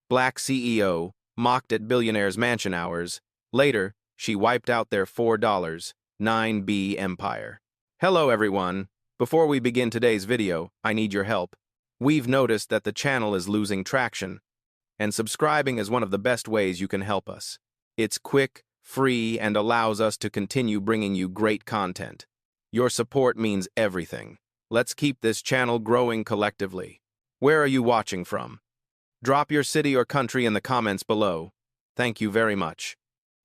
Black CEO, mocked at Billionaire's mansion hours. Later, she wiped out their $4, 9B empire. Hello everyone. Before we begin today's video, I need your help. We've noticed that the channel is losing traction, and subscribing is one of the best ways you can help us. It's quick, free, and allows us to continue bringing you great content. Your support means everything. Let's keep this channel growing collectively. Where are you watching from? Drop your city or country in the comments below. Thank you very much.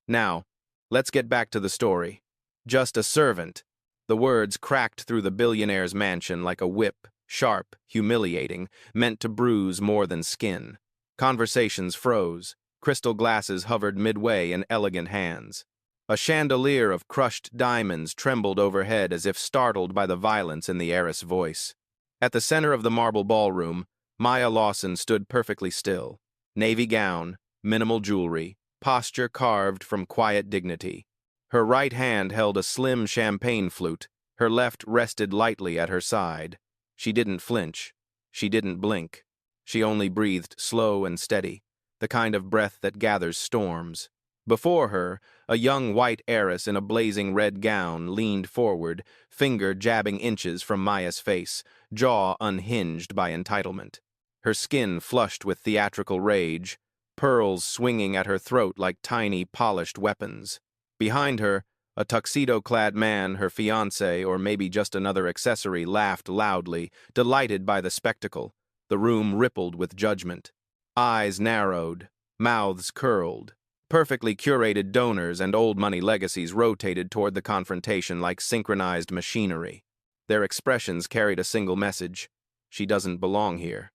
Now, let's get back to the story. Just a servant. The words cracked through the billionaire's mansion like a whip, sharp, humiliating, meant to bruise more than skin. Conversations froze. Crystal glasses hovered midway in elegant hands. A chandelier of crushed diamonds trembled overhead as if startled by the violence in the heiress' voice. At the center of the marble ballroom, Maya Lawson stood perfectly still. Navy gown, minimal jewelry, posture carved from quiet dignity. Her right hand held a slim champagne flute, her left rested lightly at her side. She didn't flinch. She didn't blink. She only breathed slow and steady, the kind of breath that gathers storms. Before her, a young white heiress in a blazing red gown leaned forward, finger jabbing inches from Maya's face, jaw unhinged by entitlement. Her skin flushed with theatrical rage, pearls swinging at her throat like tiny, polished weapons. Behind her, a tuxedo-clad man, her fiancé, or maybe just another accessory, laughed loudly, delighted by the spectacle. The room rippled with judgment. Eyes narrowed, mouths curled. Perfectly curated donors and old money legacies rotated toward the confrontation like synchronized machinery. Their expressions carried a single message: she doesn't belong here.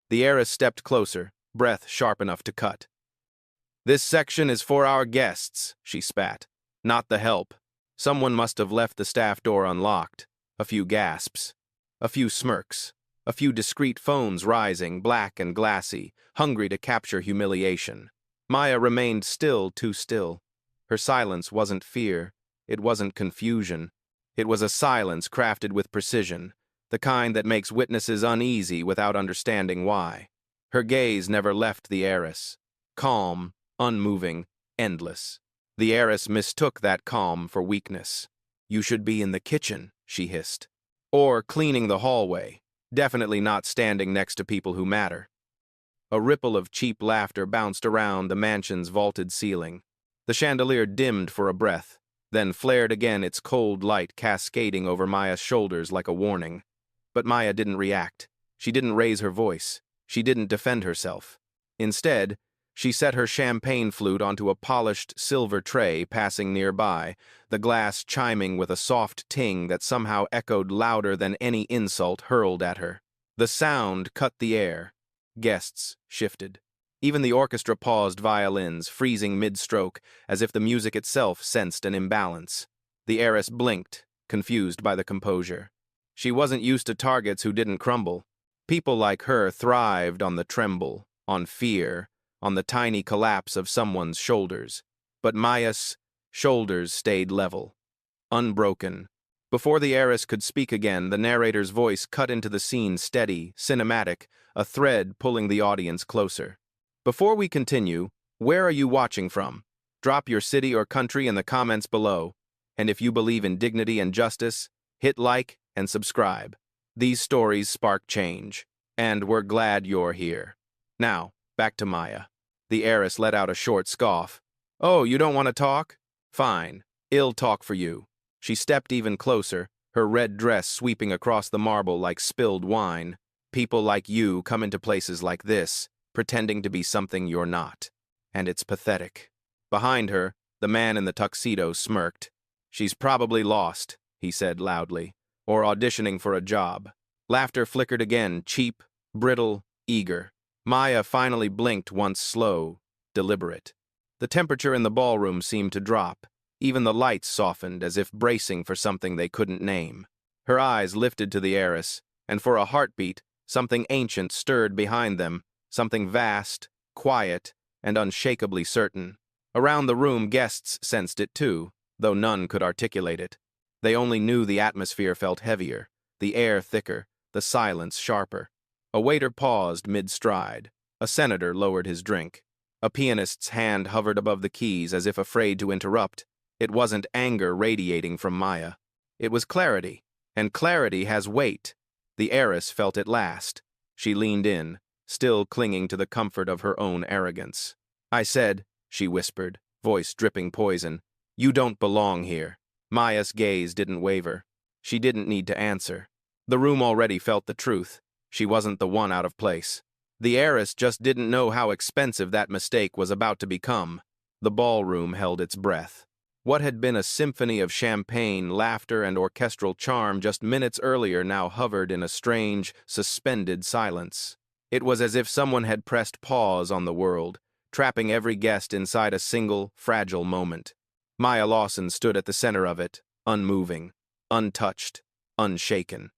The heiress stepped closer, breath sharp enough to cut. "This section is for our guests," she spat. "Not the help." Someone must have left the staff door unlocked. A few gasps. A few smirks. A few discreet phones rising, black and glassy, hungry to capture humiliation. Maya remained still, too still. Her silence wasn't fear. It wasn't confusion. It was a silence crafted with precision, the kind that makes witnesses uneasy without understanding why. Her gaze never left the heiress. Calm, unmoving, endless. The heiress mistook that calm for weakness. "You should be in the kitchen," she hissed. "Or cleaning the hallway. Definitely not standing next to people who matter." A ripple of cheap laughter bounced around the mansion's vaulted ceiling. The chandelier dimmed for a breath, then flared again, its cold light cascading over Maya's shoulders like a warning. But Maya didn't react. She didn't raise her voice. She didn't defend herself. Instead, she set her champagne flute onto a polished silver tray passing nearby, the glass chiming with a soft ting that somehow echoed louder than any insult hurled at her. The sound cut the air. Guests shifted. Even the orchestra paused, violins freezing mid-stroke, as if the music itself sensed an imbalance. The heiress blinked, confused by the composure. She wasn't used to targets who didn't crumble. People like her thrived on the tremble, on fear, on the tiny collapse of someone's shoulders. But Maya's shoulders stayed level, unbroken. Before the heiress could speak again, the narrator's voice cut into the scene, steady, cinematic, a thread pulling the audience closer. "Before we continue, where are you watching from? Drop your city or country in the comments below. And if you believe in dignity and justice, hit like and subscribe. These stories spark change, and we're glad you're here." Now, back to Maya. The heiress let out a short scoff. "Oh, you don't want to talk? Fine. I'll talk for you." She stepped even closer, her red dress sweeping across the marble like spilled wine. "People like you come into places like this, pretending to be something you're not. And it's pathetic." Behind her, the man in the tuxedo smirked. "She's probably lost," he said loudly, "or auditioning for a job." Laughter flickered again, cheap, brittle, eager. Maya finally blinked once, slow, deliberate. The temperature in the ballroom seemed to drop. Even the lights softened, as if bracing for something they couldn't name. Her eyes lifted to the heiress, and for a heartbeat, something ancient stirred behind them, something vast, quiet, and unshakably certain. Around the room, guests sensed it too, though none could articulate it. They only knew the atmosphere felt heavier, the air thicker, the silence sharper. A waiter paused mid-stride. A senator lowered his drink. A pianist's hand hovered above the keys as if afraid to interrupt. It wasn't anger radiating from Maya. It was clarity, and clarity has weight. The heiress felt it last. She leaned in, still clinging to the comfort of her own arrogance. "I said," she whispered, voice dripping poison, "you don't belong here." Maya's gaze didn't waver. She didn't need to answer. The room already felt the truth. She wasn't the one out of place. The heiress just didn't know how expensive that mistake was about to become. The ballroom held its breath. What had been a symphony of champagne, laughter, and orchestral charm just minutes earlier now hovered in a strange, suspended silence. It was as if someone had pressed pause on the world, trapping every guest inside a single, fragile moment. Maya Lawson stood at the center of it, unmoving, untouched, unshaken.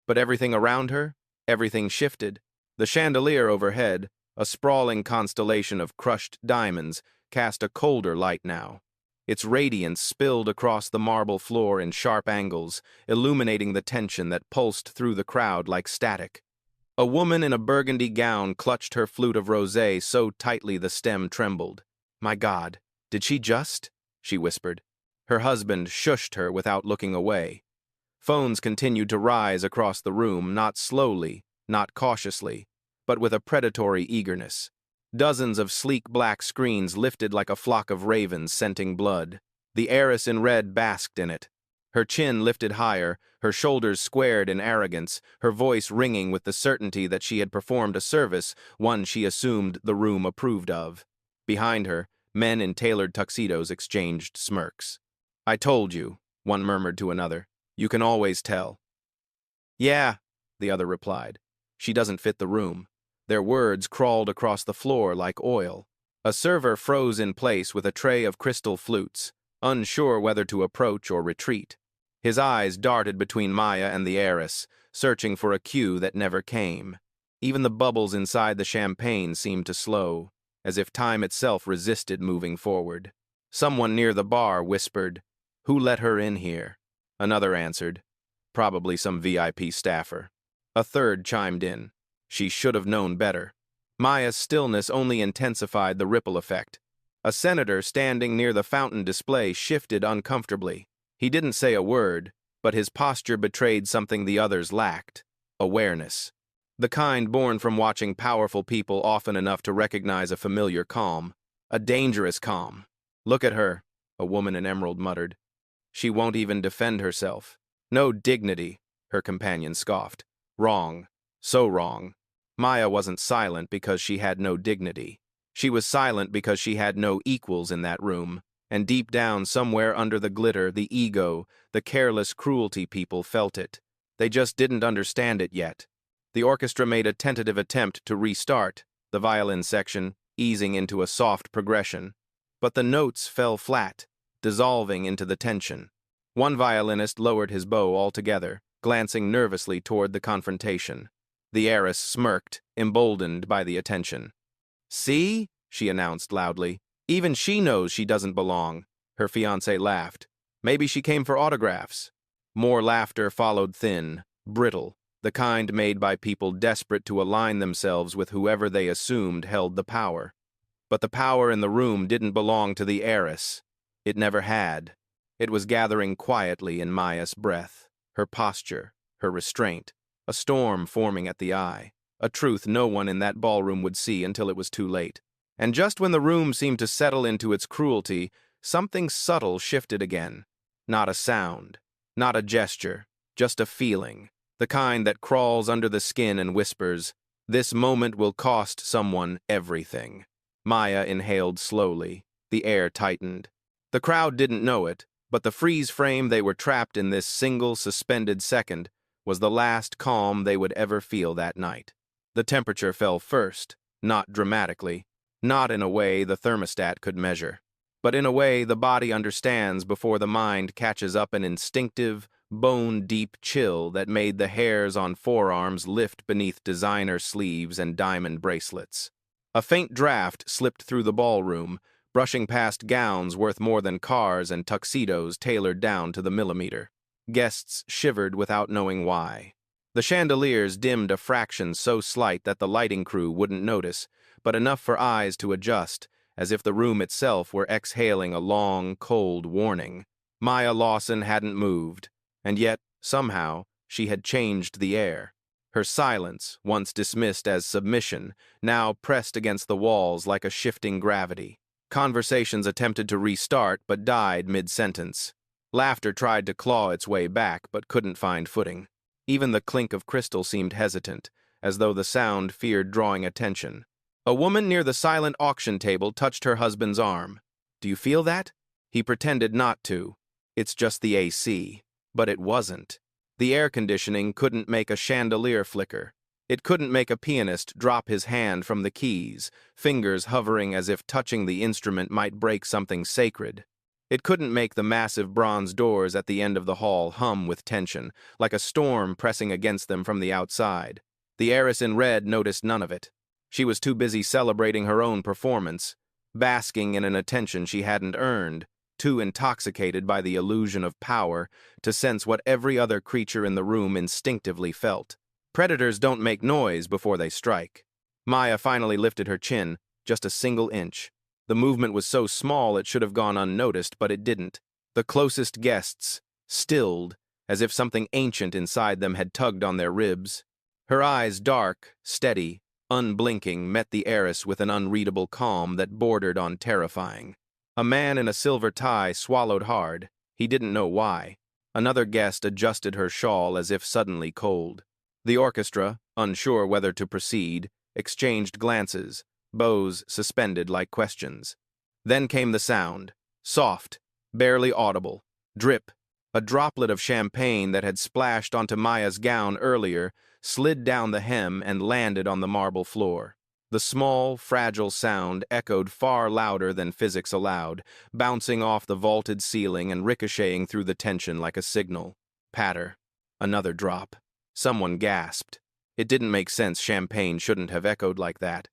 But everything around her, everything shifted. The chandelier overhead, a sprawling constellation of crushed diamonds, cast a colder light now. Its radiance spilled across the marble floor in sharp angles, illuminating the tension that pulsed through the crowd like static. A woman in a burgundy gown clutched her flute of rosé so tightly the stem trembled. "My God, did she just?" she whispered. Her husband shushed her without looking away. Phones continued to rise across the room, not slowly, not cautiously, but with a predatory eagerness. Dozens of sleek black screens lifted like a flock of ravens scenting blood. The heiress in red basked in it. Her chin lifted higher, her shoulders squared in arrogance, her voice ringing with the certainty that she had performed a service, one she assumed the room approved of. Behind her, men in tailored tuxedos exchanged smirks. "I told you," one murmured to another. "You can always tell." "Yeah," the other replied. "She doesn't fit the room." Their words crawled across the floor like oil. A server froze in place with a tray of crystal flutes, unsure whether to approach or retreat. His eyes darted between Maya and the heiress, searching for a cue that never came. Even the bubbles inside the champagne seemed to slow, as if time itself resisted moving forward. Someone near the bar whispered, "Who let her in here?" Another answered, "Probably some VIP staffer." A third chimed in, "She should have known better." Maya's stillness only intensified the ripple effect. A senator standing near the fountain display shifted uncomfortably. He didn't say a word, but his posture betrayed something the others lacked: awareness. The kind born from watching powerful people often enough to recognize a familiar calm, a dangerous calm. "Look at her," a woman in emerald muttered. "She won't even defend herself. No dignity," her companion scoffed. "Wrong. So wrong." Maya wasn't silent because she had no dignity. She was silent because she had no equals in that room, and deep down somewhere under the glitter, the ego, the careless cruelty people felt it. They just didn't understand it yet. The orchestra made a tentative attempt to restart, the violin section easing into a soft progression. But the notes fell flat, dissolving into the tension. One violinist lowered his bow altogether, glancing nervously toward the confrontation. The heiress smirked, emboldened by the attention. "See?" she announced loudly. "Even she knows she doesn't belong." Her fiancé laughed. "Maybe she came for autographs." More laughter followed, thin, brittle, the kind made by people desperate to align themselves with whoever they assumed held the power. But the power in the room didn't belong to the heiress. It never had. It was gathering quietly in Maya's breath, her posture, her restraint, a storm forming at the eye, a truth no one in that ballroom would see until it was too late. And just when the room seemed to settle into its cruelty, something subtle shifted again. Not a sound, not a gesture, just a feeling, the kind that crawls under the skin and whispers, "This moment will cost someone everything." Maya inhaled slowly. The air tightened. The crowd didn't know it, but the freeze frame they were trapped in this single suspended second was the last calm they would ever feel that night. The temperature fell first, not dramatically, not in a way the thermostat could measure, but in a way the body understands before the mind catches up, an instinctive, bone-deep chill that made the hairs on forearms lift beneath designer sleeves and diamond bracelets. A faint draft slipped through the ballroom, brushing past gowns worth more than cars and tuxedos tailored down to the millimeter. Guests shivered without knowing why. The chandeliers dimmed a fraction so slight that the lighting crew wouldn't notice, but enough for eyes to adjust, as if the room itself were exhaling a long, cold warning. Maya Lawson hadn't moved, and yet, somehow, she had changed the air. Her silence, once dismissed as submission, now pressed against the walls like a shifting gravity. Conversations attempted to restart but died mid-sentence. Laughter tried to claw its way back but couldn't find footing. Even the clink of crystal seemed hesitant, as though the sound feared drawing attention. A woman near the silent auction table touched her husband's arm. "Do you feel that?" He pretended not to. "It's just the AC." But it wasn't. The air conditioning couldn't make a chandelier flicker. It couldn't make a pianist drop his hand from the keys, fingers hovering as if touching the instrument might break something sacred. It couldn't make the massive bronze doors at the end of the hall hum with tension, like a storm pressing against them from the outside. The heiress in red noticed none of it. She was too busy celebrating her own performance, basking in an attention she hadn't earned, too intoxicated by the illusion of power to sense what every other creature in the room instinctively felt. Predators don't make noise before they strike. Maya finally lifted her chin, just a single inch. The movement was so small it should have gone unnoticed, but it didn't. The closest guests stilled, as if something ancient inside them had tugged on their ribs. Her eyes, dark, steady, unblinking, met the heiress with an unreadable calm that bordered on terrifying. A man in a silver tie swallowed hard. He didn't know why. Another guest adjusted her shawl as if suddenly cold. The orchestra, unsure whether to proceed, exchanged glances, bows suspended like questions. Then came the sound, soft, barely audible. Drip. A droplet of champagne that had splashed onto Maya's gown earlier slid down the hem and landed on the marble floor. The small, fragile sound echoed far louder than physics allowed, bouncing off the vaulted ceiling and ricocheting through the tension like a signal. Patter. Another drop. Someone gasped. It didn't make sense. Champagne shouldn't have echoed like that.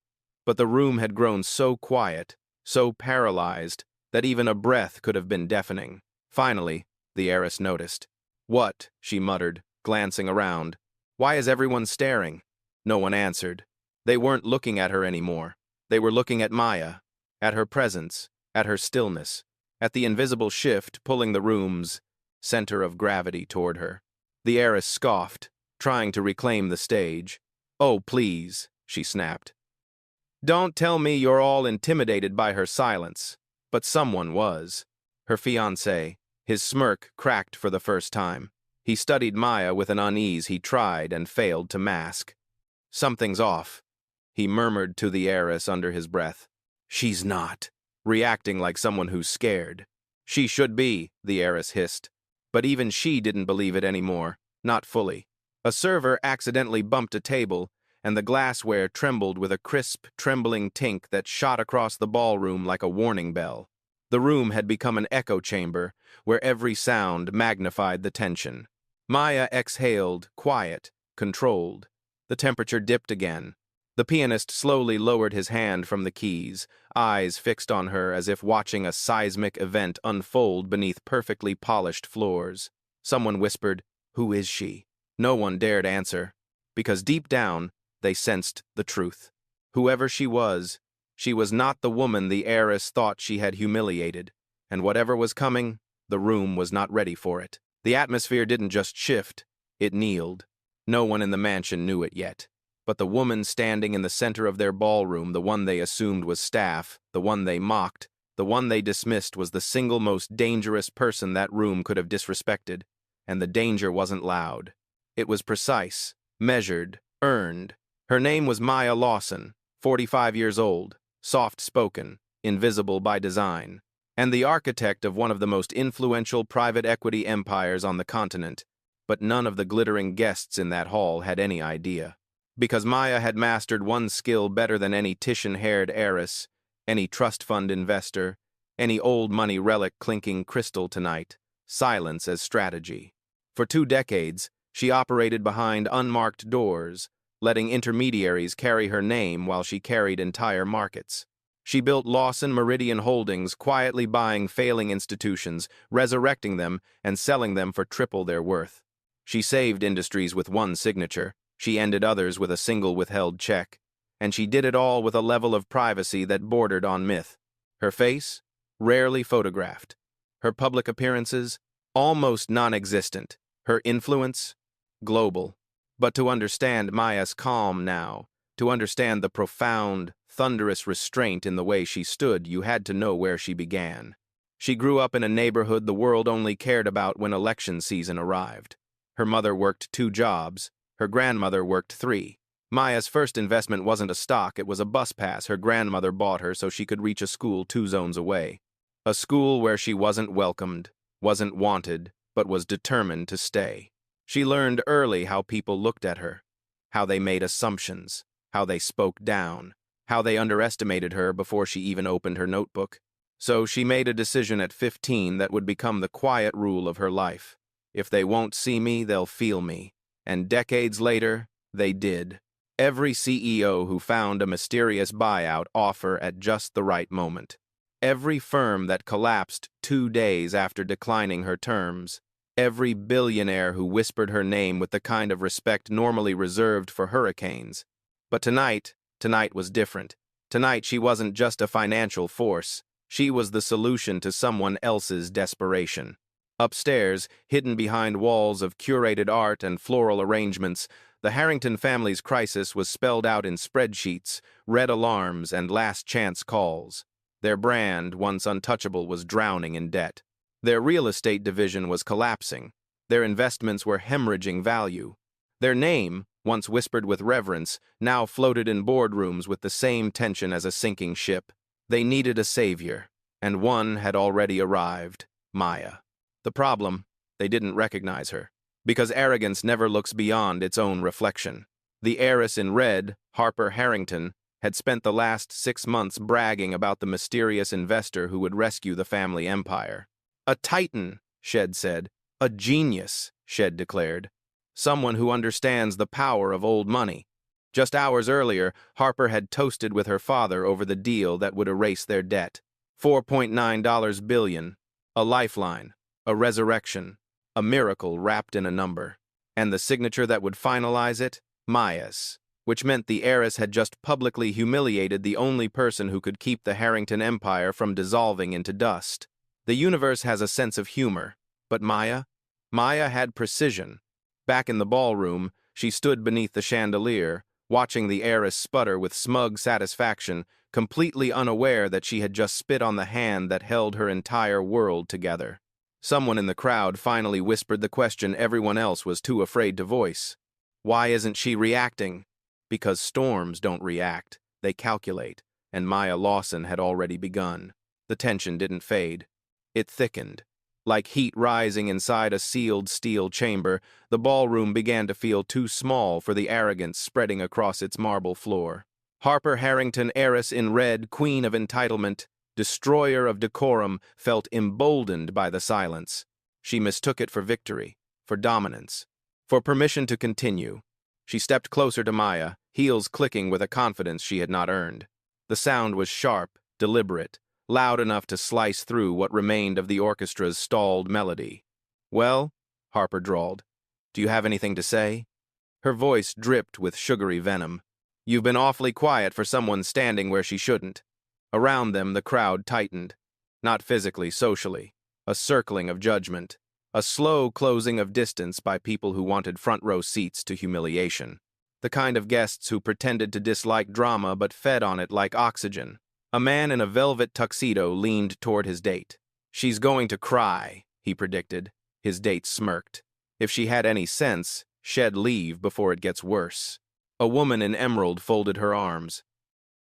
But the room had grown so quiet, so paralyzed, that even a breath could have been deafening. Finally, the heiress noticed. "What?" she muttered, glancing around. "Why is everyone staring?" No one answered. They weren't looking at her anymore. They were looking at Maya, at her presence, at her stillness, at the invisible shift pulling the room's center of gravity toward her. The heiress scoffed, trying to reclaim the stage. "Oh, please," she snapped. "Don't tell me you're all intimidated by her silence." But someone was. Her fiancé. His smirk cracked for the first time. He studied Maya with an unease he tried and failed to mask. "Something's off," he murmured to the heiress under his breath. "She's not," reacting like someone who's scared. "She should be," the heiress hissed. But even she didn't believe it anymore, not fully. A server accidentally bumped a table, and the glassware trembled with a crisp, trembling tink that shot across the ballroom like a warning bell. The room had become an echo chamber, where every sound magnified the tension. Maya exhaled, quiet, controlled. The temperature dipped again. The pianist slowly lowered his hand from the keys, eyes fixed on her as if watching a seismic event unfold beneath perfectly polished floors. Someone whispered, "Who is she?" No one dared answer, because deep down, they sensed the truth. Whoever she was not the woman the heiress thought she had humiliated, and whatever was coming, the room was not ready for it. The atmosphere didn't just shift, it kneeled. No one in the mansion knew it yet. But the woman standing in the center of their ballroom, the one they assumed was staff, the one they mocked, the one they dismissed, was the single most dangerous person that room could have disrespected. And the danger wasn't loud. It was precise, measured, earned. Her name was Maya Lawson, 45 years old, soft-spoken, invisible by design, and the architect of one of the most influential private equity empires on the continent. But none of the glittering guests in that hall had any idea. Because Maya had mastered one skill better than any Titian-haired heiress, any trust fund investor, any old money relic clinking crystal tonight: silence as strategy. For 2 decades, she operated behind unmarked doors, letting intermediaries carry her name while she carried entire markets. She built Lawson Meridian Holdings, quietly buying failing institutions, resurrecting them, and selling them for triple their worth. She saved industries with one signature. She ended others with a single withheld check. and she did it all with a level of privacy that bordered on myth. Her face? Rarely photographed. Her public appearances? Almost non-existent. Her influence? Global. But to understand Maya's calm now, to understand the profound, thunderous restraint in the way she stood, you had to know where she began. She grew up in a neighborhood the world only cared about when election season arrived. Her mother worked 2 jobs. Her grandmother worked 3. Maya's first investment wasn't a stock, it was a bus pass her grandmother bought her so she could reach a school 2 zones away. A school where she wasn't welcomed, wasn't wanted, but was determined to stay. She learned early how people looked at her, how they made assumptions, how they spoke down, how they underestimated her before she even opened her notebook. So she made a decision at 15 that would become the quiet rule of her life. If they won't see me, they'll feel me. And decades later, they did. Every CEO who found a mysterious buyout offer at just the right moment. Every firm that collapsed 2 days after declining her terms. Every billionaire who whispered her name with the kind of respect normally reserved for hurricanes. But tonight was different. Tonight she wasn't just a financial force. She was the solution to someone else's desperation. Upstairs, hidden behind walls of curated art and floral arrangements, the Harrington family's crisis was spelled out in spreadsheets, red alarms, and last-chance calls. Their brand, once untouchable, was drowning in debt. Their real estate division was collapsing. Their investments were hemorrhaging value. Their name, once whispered with reverence, now floated in boardrooms with the same tension as a sinking ship. They needed a savior, and one had already arrived, Maya. The problem, they didn't recognize her, because arrogance never looks beyond its own reflection. The heiress in red, Harper Harrington, had spent the last 6 months bragging about the mysterious investor who would rescue the family empire. A titan, Shed said. A genius, Shed declared. Someone who understands the power of old money. Just hours earlier, Harper had toasted with her father over the deal that would erase their debt. $4.9 billion. A lifeline. A resurrection. A miracle wrapped in a number. And the signature that would finalize it? Maya's. Which meant the heiress had just publicly humiliated the only person who could keep the Harrington empire from dissolving into dust. The universe has a sense of humor. But Maya? Maya had precision. Back in the ballroom, she stood beneath the chandelier, watching the heiress sputter with smug satisfaction, completely unaware that she had just spit on the hand that held her entire world together. Someone in the crowd finally whispered the question everyone else was too afraid to voice. Why isn't she reacting? Because storms don't react, they calculate, and Maya Lawson had already begun. The tension didn't fade. It thickened. Like heat rising inside a sealed steel chamber, the ballroom began to feel too small for the arrogance spreading across its marble floor. Harper Harrington, heiress in red, queen of entitlement, destroyer of decorum, felt emboldened by the silence. She mistook it for victory, for dominance, for permission to continue. She stepped closer to Maya, heels clicking with a confidence she had not earned. The sound was sharp, deliberate, loud enough to slice through what remained of the orchestra's stalled melody. "Well," Harper drawled, "do you have anything to say?" Her voice dripped with sugary venom. "You've been awfully quiet for someone standing where she shouldn't." Around them, the crowd tightened. Not physically, socially. A circling of judgment. A slow closing of distance by people who wanted front-row seats to humiliation. The kind of guests who pretended to dislike drama but fed on it like oxygen. A man in a velvet tuxedo leaned toward his date. "She's going to cry," he predicted. His date smirked. "If she had any sense, she'd leave before it gets worse." A woman in emerald folded her arms.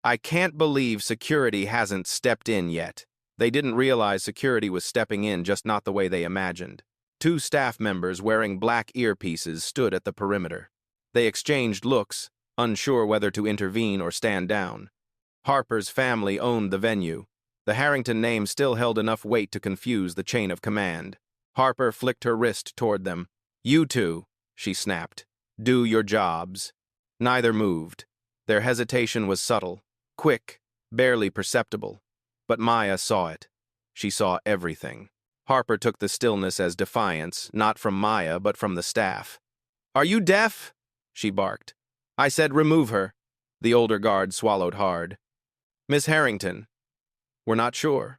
"I can't believe security hasn't stepped in yet." They didn't realize security was stepping in, just not the way they imagined. 2 staff members wearing black earpieces stood at the perimeter. They exchanged looks, unsure whether to intervene or stand down. Harper's family owned the venue. The Harrington name still held enough weight to confuse the chain of command. Harper flicked her wrist toward them. "You two," she snapped. "Do your jobs." Neither moved. Their hesitation was subtle, quick, barely perceptible. But Maya saw it. She saw everything. Harper took the stillness as defiance, not from Maya, but from the staff. "Are you deaf?" she barked. "I said remove her." The older guard swallowed hard. Miss Harrington. We're not sure.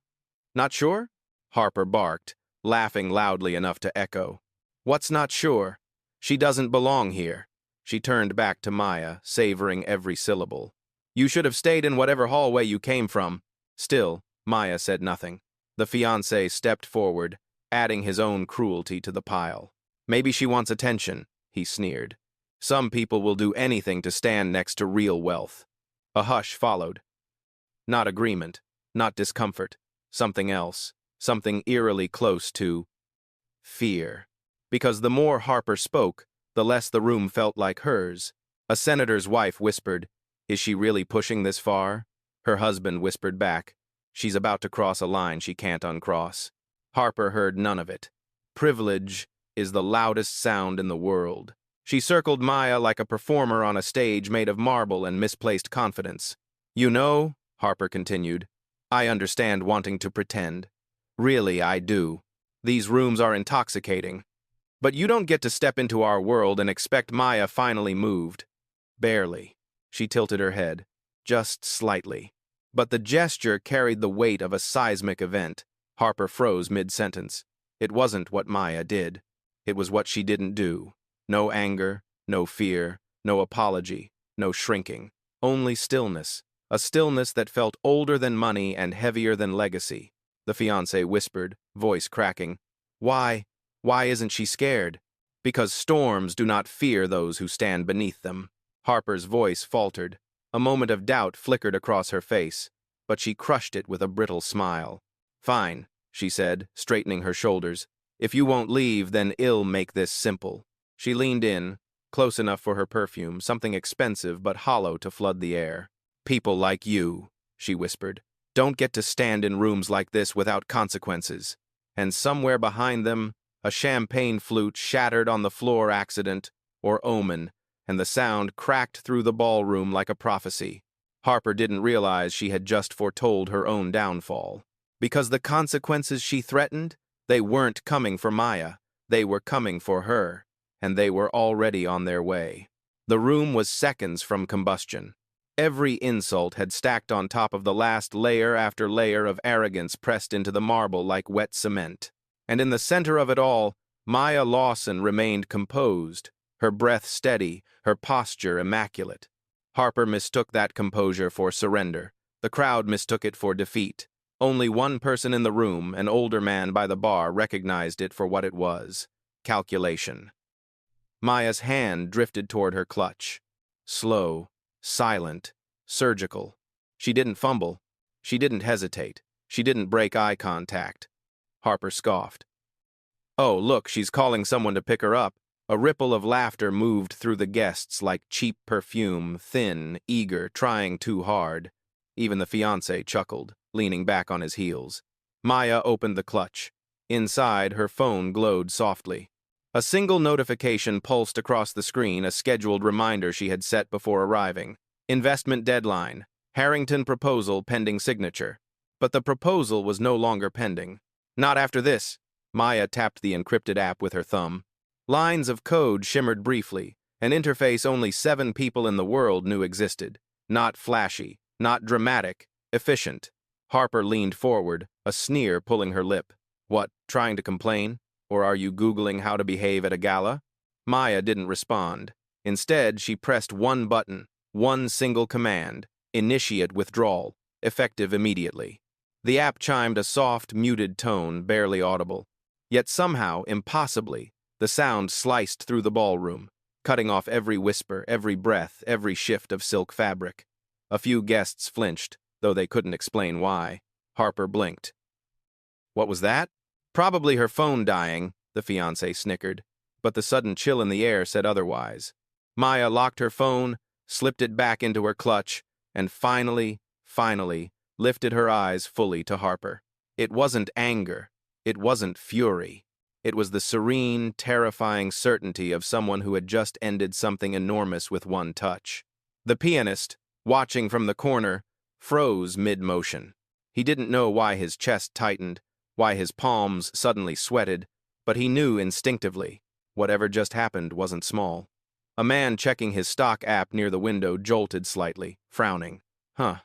Not sure? Harper barked, laughing loudly enough to echo. What's not sure? She doesn't belong here. She turned back to Maya, savoring every syllable. You should have stayed in whatever hallway you came from. Still, Maya said nothing. The fiancé stepped forward, adding his own cruelty to the pile. Maybe she wants attention, he sneered. Some people will do anything to stand next to real wealth. A hush followed. Not agreement, not discomfort, something else, something eerily close to fear. Because the more Harper spoke, the less the room felt like hers. A senator's wife whispered, "Is she really pushing this far?" Her husband whispered back, "She's about to cross a line she can't uncross." Harper heard none of it. Privilege is the loudest sound in the world. She circled Maya like a performer on a stage made of marble and misplaced confidence. You know, Harper continued, I understand wanting to pretend. Really, I do. These rooms are intoxicating. But you don't get to step into our world and expect Maya finally moved. Barely. She tilted her head. Just slightly. But the gesture carried the weight of a seismic event. Harper froze mid-sentence. It wasn't what Maya did. It was what she didn't do. No anger, no fear, no apology, no shrinking. Only stillness. A stillness that felt older than money and heavier than legacy. The fiancé whispered, voice cracking. Why? Why isn't she scared? Because storms do not fear those who stand beneath them. Harper's voice faltered. A moment of doubt flickered across her face, but she crushed it with a brittle smile. Fine, she said, straightening her shoulders. If you won't leave, then I'll make this simple. She leaned in, close enough for her perfume, something expensive but hollow to flood the air. People like you, she whispered, don't get to stand in rooms like this without consequences. And somewhere behind them, a champagne flute shattered on the floor accident, or omen, and the sound cracked through the ballroom like a prophecy. Harper didn't realize she had just foretold her own downfall. Because the consequences she threatened, they weren't coming for Maya, they were coming for her, and they were already on their way. The room was seconds from combustion. Every insult had stacked on top of the last layer after layer of arrogance pressed into the marble like wet cement. And in the center of it all, Maya Lawson remained composed, her breath steady, her posture immaculate. Harper mistook that composure for surrender. The crowd mistook it for defeat. Only one person in the room, an older man by the bar, recognized it for what it was. Calculation. Maya's hand drifted toward her clutch. Slow, silent, surgical. She didn't fumble. She didn't hesitate. She didn't break eye contact. Harper scoffed. Oh, look, she's calling someone to pick her up. A ripple of laughter moved through the guests like cheap perfume, thin, eager, trying too hard. Even the fiancé chuckled, leaning back on his heels. Maya opened the clutch. Inside, her phone glowed softly. A single notification pulsed across the screen, a scheduled reminder she had set before arriving. Investment deadline. Harrington proposal pending signature. But the proposal was no longer pending. Not after this. Maya tapped the encrypted app with her thumb. Lines of code shimmered briefly, an interface only 7 people in the world knew existed. Not flashy, not dramatic, efficient. Harper leaned forward, a sneer pulling her lip. What, trying to complain? Or are you Googling how to behave at a gala? Maya didn't respond. Instead, she pressed one button, one single command, initiate withdrawal, effective immediately. The app chimed a soft, muted tone, barely audible. Yet somehow, impossibly, the sound sliced through the ballroom, cutting off every whisper, every breath, every shift of silk fabric. A few guests flinched, though they couldn't explain why. Harper blinked. What was that? Probably her phone dying, the fiancé snickered, but the sudden chill in the air said otherwise. Maya locked her phone, slipped it back into her clutch, and finally, lifted her eyes fully to Harper. It wasn't anger. It wasn't fury. It was the serene, terrifying certainty of someone who had just ended something enormous with one touch. The pianist, watching from the corner, froze mid-motion. He didn't know why his chest tightened, why his palms suddenly sweated, but he knew instinctively, whatever just happened wasn't small. A man checking his stock app near the window jolted slightly, frowning. Huh,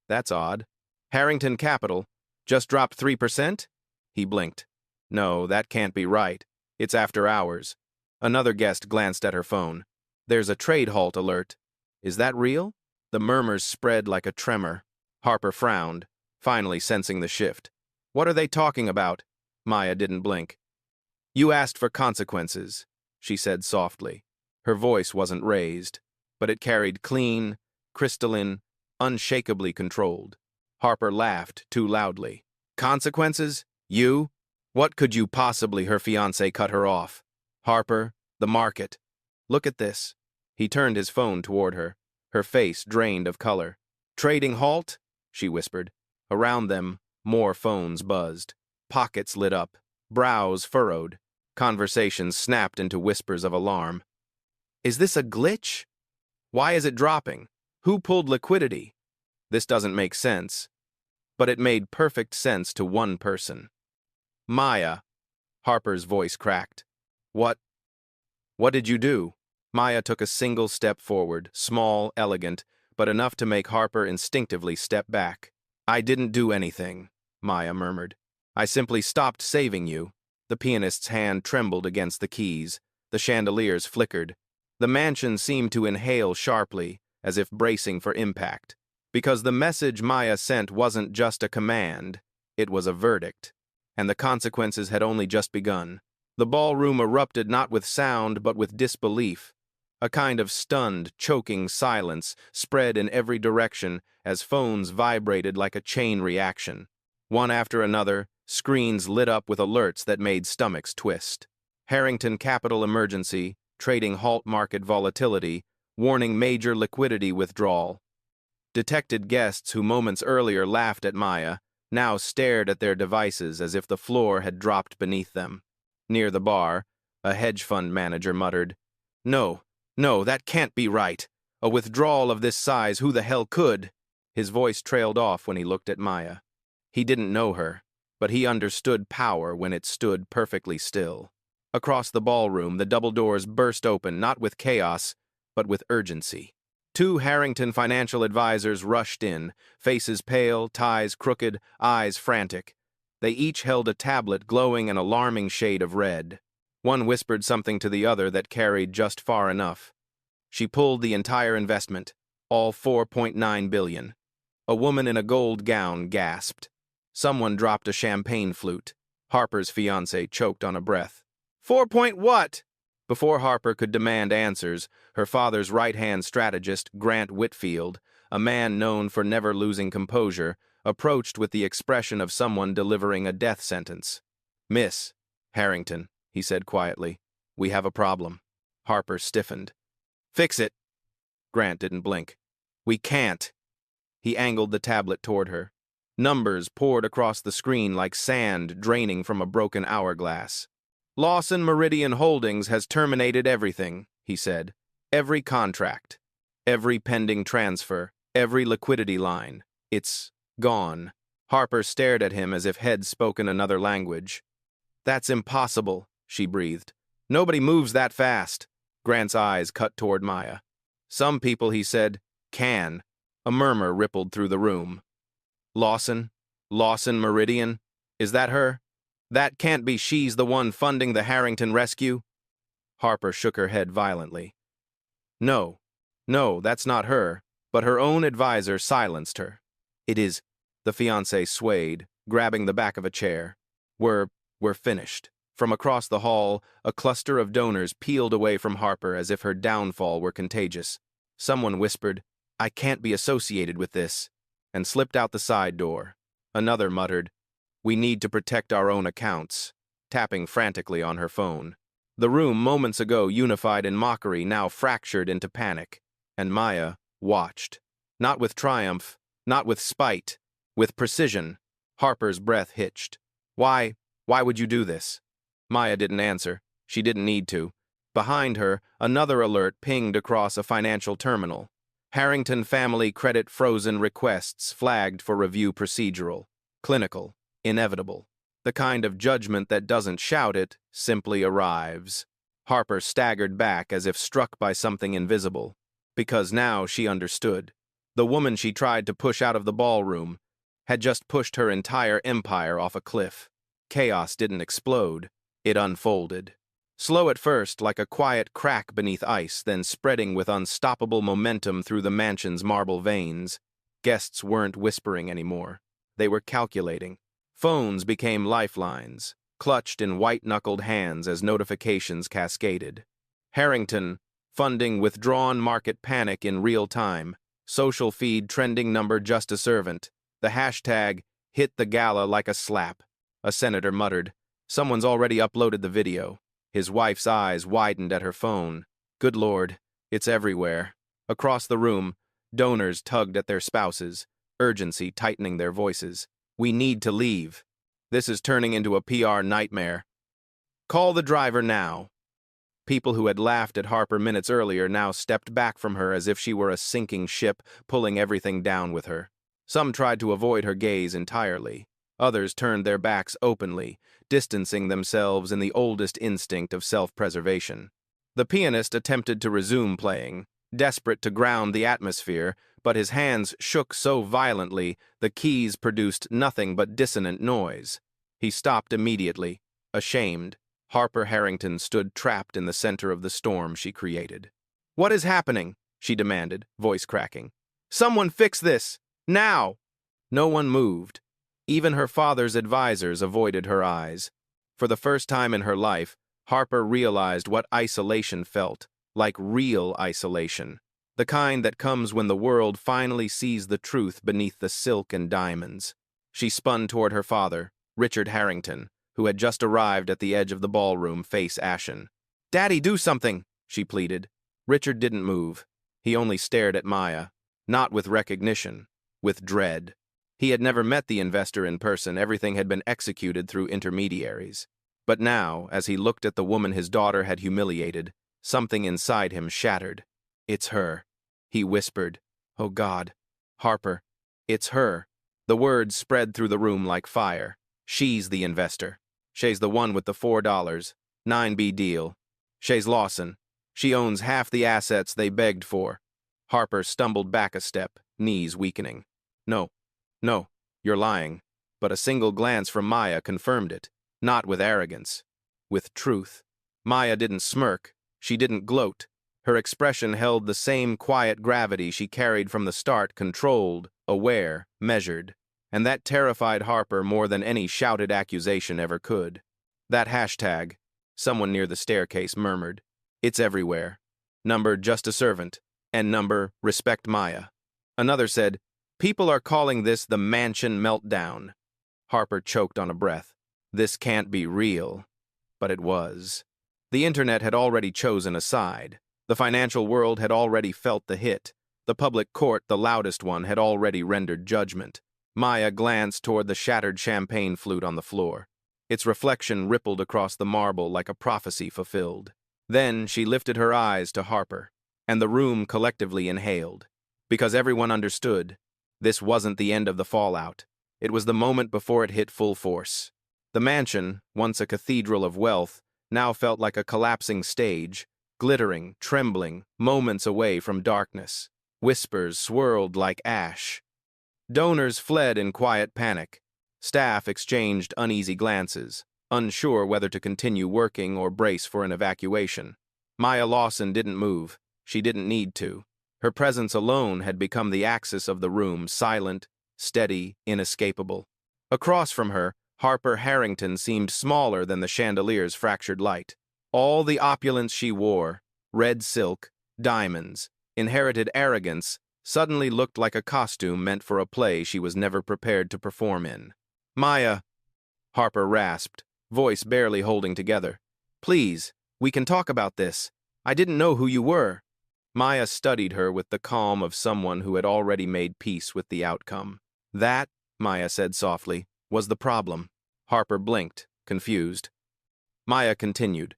that's odd. Harrington Capital just dropped 3%? He blinked. No, that can't be right. It's after hours. Another guest glanced at her phone. There's a trade halt alert. Is that real? The murmurs spread like a tremor. Harper frowned, finally sensing the shift. What are they talking about? Maya didn't blink. You asked for consequences, she said softly. Her voice wasn't raised, but it carried clean, crystalline, unshakably controlled. Harper laughed too loudly. Consequences? You? What could you possibly? Her fiancé cut her off. Harper, the market. Look at this. He turned his phone toward her, her face drained of color. Trading halt? She whispered. Around them, more phones buzzed. Pockets lit up, brows furrowed. Conversations snapped into whispers of alarm. Is this a glitch? Why is it dropping? Who pulled liquidity? This doesn't make sense. But it made perfect sense to one person. Maya. Harper's voice cracked. What did you do? Maya took a single step forward, small, elegant, but enough to make Harper instinctively step back. I didn't do anything, Maya murmured. I simply stopped saving you. The pianist's hand trembled against the keys. The chandeliers flickered. The mansion seemed to inhale sharply, as if bracing for impact. Because the message Maya sent wasn't just a command, it was a verdict. And the consequences had only just begun. The ballroom erupted not with sound, but with disbelief. A kind of stunned, choking silence spread in every direction as phones vibrated like a chain reaction. One after another, screens lit up with alerts that made stomachs twist. Harrington Capital emergency, trading halt market volatility, warning major liquidity withdrawal. Detected guests who moments earlier laughed at Maya now stared at their devices as if the floor had dropped beneath them. Near the bar, a hedge fund manager muttered, No, that can't be right. A withdrawal of this size, who the hell could? His voice trailed off when he looked at Maya. He didn't know her, but he understood power when it stood perfectly still. Across the ballroom, the double doors burst open, not with chaos, but with urgency. 2 Harrington financial advisors rushed in, faces pale, ties crooked, eyes frantic. They each held a tablet glowing an alarming shade of red. One whispered something to the other that carried just far enough. She pulled the entire investment, all $4.9 billion. A woman in a gold gown gasped. Someone dropped a champagne flute. Harper's fiancé choked on a breath. 4 point what? Before Harper could demand answers, her father's right-hand strategist, Grant Whitfield, a man known for never losing composure, approached with the expression of someone delivering a death sentence. Miss Harrington, he said quietly, we have a problem. Harper stiffened. Fix it. Grant didn't blink. We can't. He angled the tablet toward her. Numbers poured across the screen like sand draining from a broken hourglass. Lawson Meridian Holdings has terminated everything, he said. Every contract, every pending transfer, every liquidity line. It's gone. Harper stared at him as if head spoken another language. That's impossible, she breathed. Nobody moves that fast. Grant's eyes cut toward Maya. Some people, he said, can. A murmur rippled through the room. Lawson Meridian? Is that her? That can't be she's the one funding the Harrington rescue? Harper shook her head violently. No, that's not her, but her own advisor silenced her. It is, the fiancé swayed, grabbing the back of a chair. We're finished. From across the hall, a cluster of donors peeled away from Harper as if her downfall were contagious. Someone whispered, I can't be associated with this, and slipped out the side door. Another muttered, we need to protect our own accounts, tapping frantically on her phone. The room moments ago unified in mockery now fractured into panic, and Maya watched. Not with triumph, not with spite, with precision. Harper's breath hitched. Why would you do this? Maya didn't answer. She didn't need to. Behind her, another alert pinged across a financial terminal. Harrington family credit frozen requests flagged for review procedural. Clinical. Inevitable. The kind of judgment that doesn't shout it, simply arrives. Harper staggered back as if struck by something invisible. Because now she understood. The woman she tried to push out of the ballroom had just pushed her entire empire off a cliff. Chaos didn't explode, it unfolded. Slow at first, like a quiet crack beneath ice, then spreading with unstoppable momentum through the mansion's marble veins. Guests weren't whispering anymore. They were calculating. Phones became lifelines, clutched in white-knuckled hands as notifications cascaded. Harrington, funding withdrawn market panic in real time. Social feed trending number just a servant. The hashtag hit the gala like a slap. A senator muttered, "Someone's already uploaded the video." His wife's eyes widened at her phone. Good Lord, it's everywhere. Across the room, donors tugged at their spouses, urgency tightening their voices. We need to leave. This is turning into a PR nightmare. Call the driver now. People who had laughed at Harper minutes earlier now stepped back from her as if she were a sinking ship, pulling everything down with her. Some tried to avoid her gaze entirely. Others turned their backs openly, distancing themselves in the oldest instinct of self-preservation. The pianist attempted to resume playing, desperate to ground the atmosphere, but his hands shook so violently the keys produced nothing but dissonant noise. He stopped immediately, ashamed. Harper Harrington stood trapped in the center of the storm she created. "What is happening?" she demanded, voice cracking. "Someone fix this! Now!" No one moved. Even her father's advisors avoided her eyes. For the first time in her life, Harper realized what isolation felt, like real isolation. The kind that comes when the world finally sees the truth beneath the silk and diamonds. She spun toward her father, Richard Harrington, who had just arrived at the edge of the ballroom, face ashen. "Daddy, do something," she pleaded. Richard didn't move. He only stared at Maya, not with recognition, with dread. He had never met the investor in person, everything had been executed through intermediaries. But now, as he looked at the woman his daughter had humiliated, something inside him shattered. "It's her," he whispered. "Oh God, Harper, it's her." The words spread through the room like fire. "She's the investor. She's the one with the $4, 9B deal. She's Lawson. She owns half the assets they begged for." Harper stumbled back a step, knees weakening. No, you're lying." But a single glance from Maya confirmed it, not with arrogance, with truth. Maya didn't smirk, she didn't gloat. Her expression held the same quiet gravity she carried from the start, controlled, aware, measured. And that terrified Harper more than any shouted accusation ever could. "That hashtag," someone near the staircase murmured. "It's everywhere. Number just a servant, and number respect Maya." Another said, "People are calling this the mansion meltdown." Harper choked on a breath. This can't be real. But it was. The internet had already chosen a side. The financial world had already felt the hit. The public court, the loudest one, had already rendered judgment. Maya glanced toward the shattered champagne flute on the floor. Its reflection rippled across the marble like a prophecy fulfilled. Then she lifted her eyes to Harper, and the room collectively inhaled. Because everyone understood. This wasn't the end of the fallout. It was the moment before it hit full force. The mansion, once a cathedral of wealth, now felt like a collapsing stage, glittering, trembling, moments away from darkness. Whispers swirled like ash. Donors fled in quiet panic. Staff exchanged uneasy glances, unsure whether to continue working or brace for an evacuation. Maya Lawson didn't move. She didn't need to. Her presence alone had become the axis of the room, silent, steady, inescapable. Across from her, Harper Harrington seemed smaller than the chandelier's fractured light. All the opulence she wore, red silk, diamonds, inherited arrogance, suddenly looked like a costume meant for a play she was never prepared to perform in. "Maya," Harper rasped, voice barely holding together. "Please, we can talk about this. I didn't know who you were." Maya studied her with the calm of someone who had already made peace with the outcome. "That," Maya said softly, "was the problem." Harper blinked, confused. Maya continued.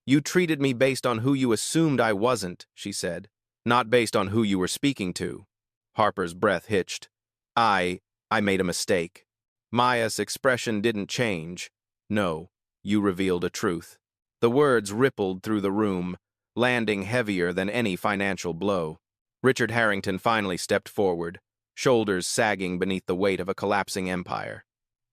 "You treated me based on who you assumed I wasn't," she said, "not based on who you were speaking to." Harper's breath hitched. I made a mistake." Maya's expression didn't change. "No, you revealed a truth." The words rippled through the room, landing heavier than any financial blow. Richard Harrington finally stepped forward, shoulders sagging beneath the weight of a collapsing empire.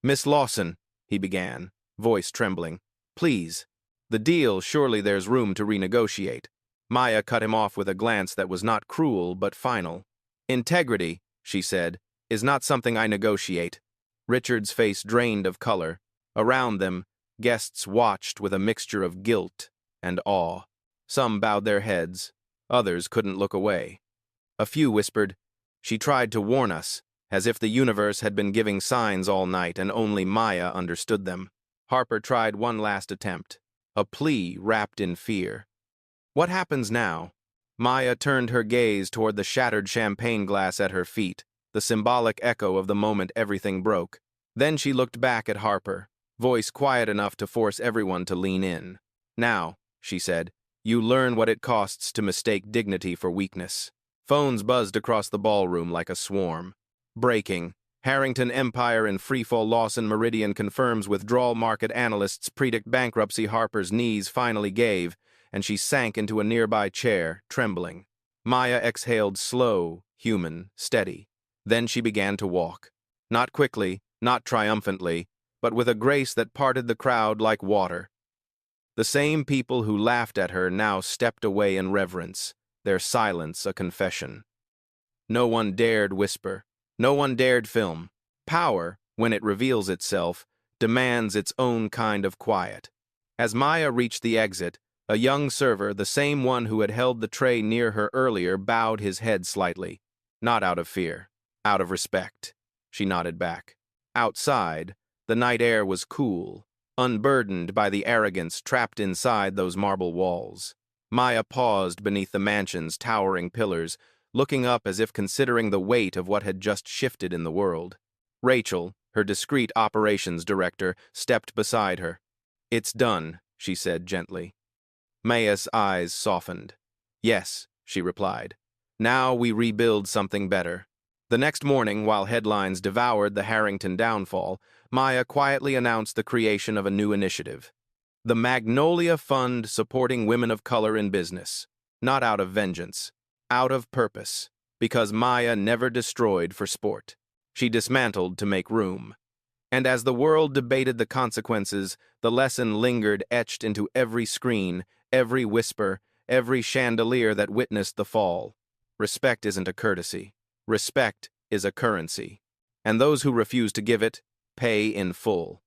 "Miss Lawson," he began, voice trembling. "Please. The deal, surely there's room to renegotiate." Maya cut him off with a glance that was not cruel but final. "Integrity," she said, "is not something I negotiate." Richard's face drained of color. Around them, guests watched with a mixture of guilt and awe. Some bowed their heads, others couldn't look away. A few whispered, "She tried to warn us," as if the universe had been giving signs all night and only Maya understood them. Harper tried one last attempt, a plea wrapped in fear. "What happens now?" Maya turned her gaze toward the shattered champagne glass at her feet, the symbolic echo of the moment everything broke. Then she looked back at Harper, voice quiet enough to force everyone to lean in. "Now," she said, "you learn what it costs to mistake dignity for weakness." Phones buzzed across the ballroom like a swarm. Breaking. Harrington Empire in freefall. Lawson Meridian confirms withdrawal. Market analysts predict bankruptcy. Harper's knees finally gave, and she sank into a nearby chair, trembling. Maya exhaled, slow, human, steady. Then she began to walk. Not quickly, not triumphantly, but with a grace that parted the crowd like water. The same people who laughed at her now stepped away in reverence, their silence a confession. No one dared whisper. No one dared film. Power, when it reveals itself, demands its own kind of quiet. As Maya reached the exit, a young server, the same one who had held the tray near her earlier, bowed his head slightly. Not out of fear, out of respect. She nodded back. Outside, the night air was cool, unburdened by the arrogance trapped inside those marble walls. Maya paused beneath the mansion's towering pillars, looking up as if considering the weight of what had just shifted in the world. Rachel, her discreet operations director, stepped beside her. "It's done," she said gently. Maya's eyes softened. "Yes," she replied. "Now we rebuild something better." The next morning, while headlines devoured the Harrington downfall, Maya quietly announced the creation of a new initiative. The Magnolia Fund, supporting women of color in business. Not out of vengeance, out of purpose, because Maya never destroyed for sport. She dismantled to make room. And as the world debated the consequences, the lesson lingered, etched into every screen, every whisper, every chandelier that witnessed the fall. Respect isn't a courtesy. Respect is a currency. And those who refuse to give it, pay in full.